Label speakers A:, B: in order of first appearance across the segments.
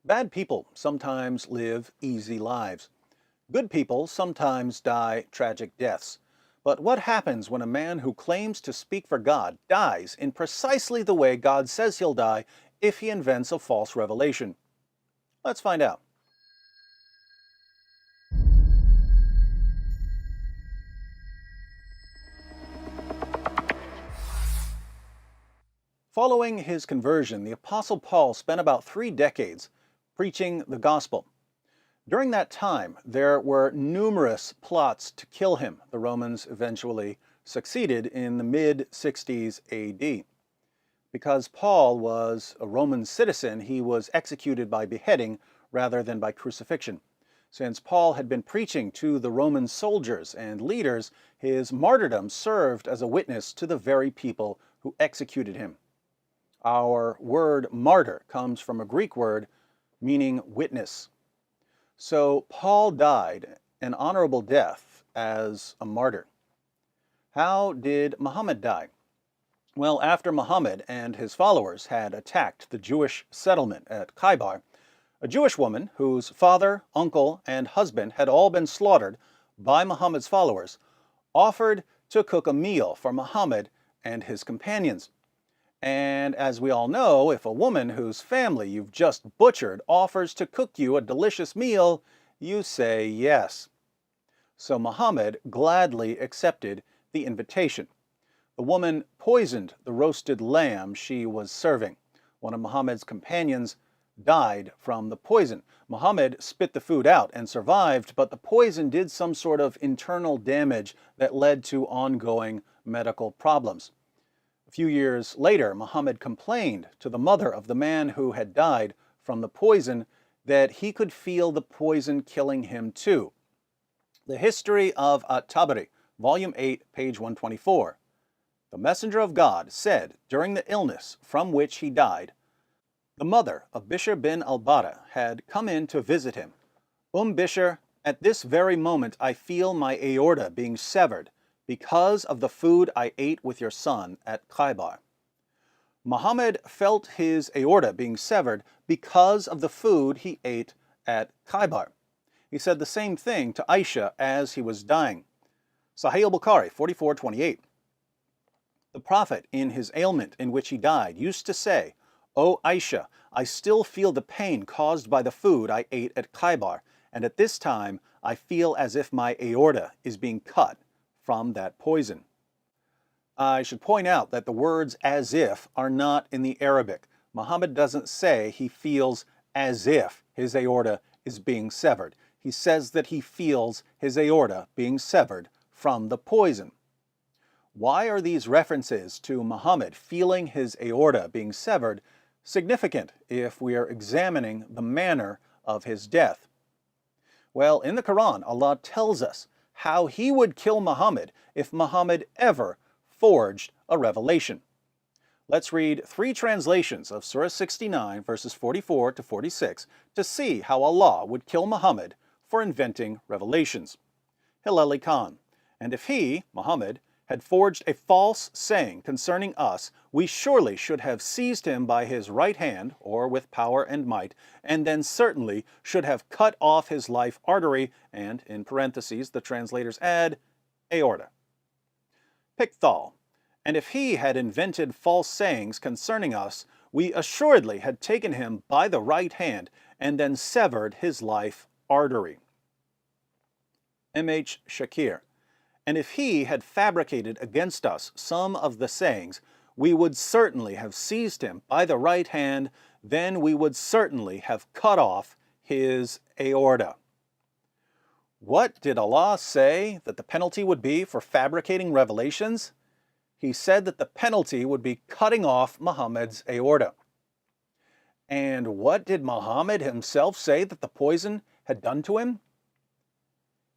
A: Bad people sometimes live easy lives. Good people sometimes die tragic deaths. But what happens when a man who claims to speak for God dies in precisely the way God says he'll die if he invents a false revelation? Let's find out. Following his conversion, the Apostle Paul spent about 3 decades preaching the gospel. During that time, there were numerous plots to kill him. The Romans eventually succeeded in the mid-60s AD. Because Paul was a Roman citizen, he was executed by beheading rather than by crucifixion. Since Paul had been preaching to the Roman soldiers and leaders, his martyrdom served as a witness to the very people who executed him. Our word martyr comes from a Greek word meaning witness. So Paul died an honorable death as a martyr. How did Muhammad die? Well, after Muhammad and his followers had attacked the Jewish settlement at Khaybar, a Jewish woman whose father, uncle, and husband had all been slaughtered by Muhammad's followers offered to cook a meal for Muhammad and his companions. And as we all know, if a woman whose family you've just butchered offers to cook you a delicious meal, you say yes. So Muhammad gladly accepted the invitation. The woman poisoned the roasted lamb she was serving. One of Muhammad's companions died from the poison. Muhammad spit the food out and survived, but the poison did some sort of internal damage that led to ongoing medical problems. A few years later, Muhammad complained to the mother of the man who had died from the poison that he could feel the poison killing him too. The History of At-Tabari, Volume 8, page 124. The messenger of God said during the illness from which he died, the mother of Bishr bin al-Bara had come in to visit him. Bishr, at this very moment I feel my aorta being severed because of the food I ate with your son at Khaybar. Muhammad felt his aorta being severed because of the food he ate at Khaybar. He said the same thing to Aisha as he was dying. Sahih al-Bukhari 44:28. The Prophet, in his ailment in which he died, used to say, "O Aisha, I still feel the pain caused by the food I ate at Khaybar, and at this time I feel as if my aorta is being cut from that poison." I should point out that the words "as if" are not in the Arabic. Muhammad doesn't say he feels as if his aorta is being severed. He says that he feels his aorta being severed from the poison. Why are these references to Muhammad feeling his aorta being severed significant if we are examining the manner of his death? Well, in the Quran, Allah tells us how he would kill Muhammad if Muhammad ever forged a revelation. Let's read 3 translations of Surah 69, verses 44 to 46, to see how Allah would kill Muhammad for inventing revelations. Hilali Khan, and if he, Muhammad, had forged a false saying concerning us, we surely should have seized him by his right hand, or with power and might, and then certainly should have cut off his life artery, and, in parentheses, the translators add, aorta. Pickthall, and if he had invented false sayings concerning us, we assuredly had taken him by the right hand, and then severed his life artery. M.H. Shakir, and if he had fabricated against us some of the sayings, we would certainly have seized him by the right hand, then we would certainly have cut off his aorta. What did Allah say that the penalty would be for fabricating revelations? He said that the penalty would be cutting off Muhammad's aorta. And what did Muhammad himself say that the poison had done to him?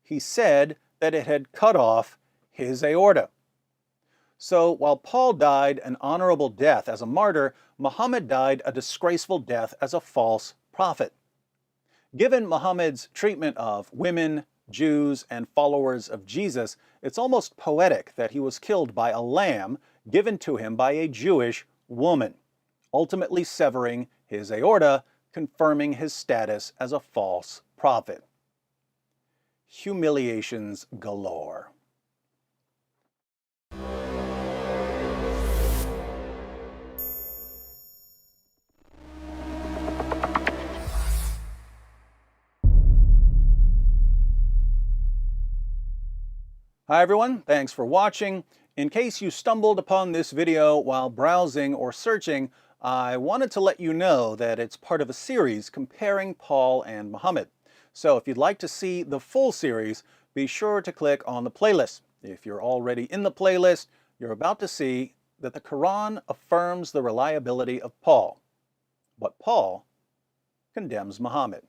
A: He said that it had cut off his aorta. So while Paul died an honorable death as a martyr, Muhammad died a disgraceful death as a false prophet. Given Muhammad's treatment of women, Jews, and followers of Jesus, it's almost poetic that he was killed by a lamb given to him by a Jewish woman, ultimately severing his aorta, confirming his status as a false prophet. Humiliations galore. Hi everyone, thanks for watching. In case you stumbled upon this video while browsing or searching, I wanted to let you know that it's part of a series comparing Paul and Muhammad. So if you'd like to see the full series, be sure to click on the playlist. If you're already in the playlist, you're about to see that the Quran affirms the reliability of Paul, but Paul condemns Muhammad.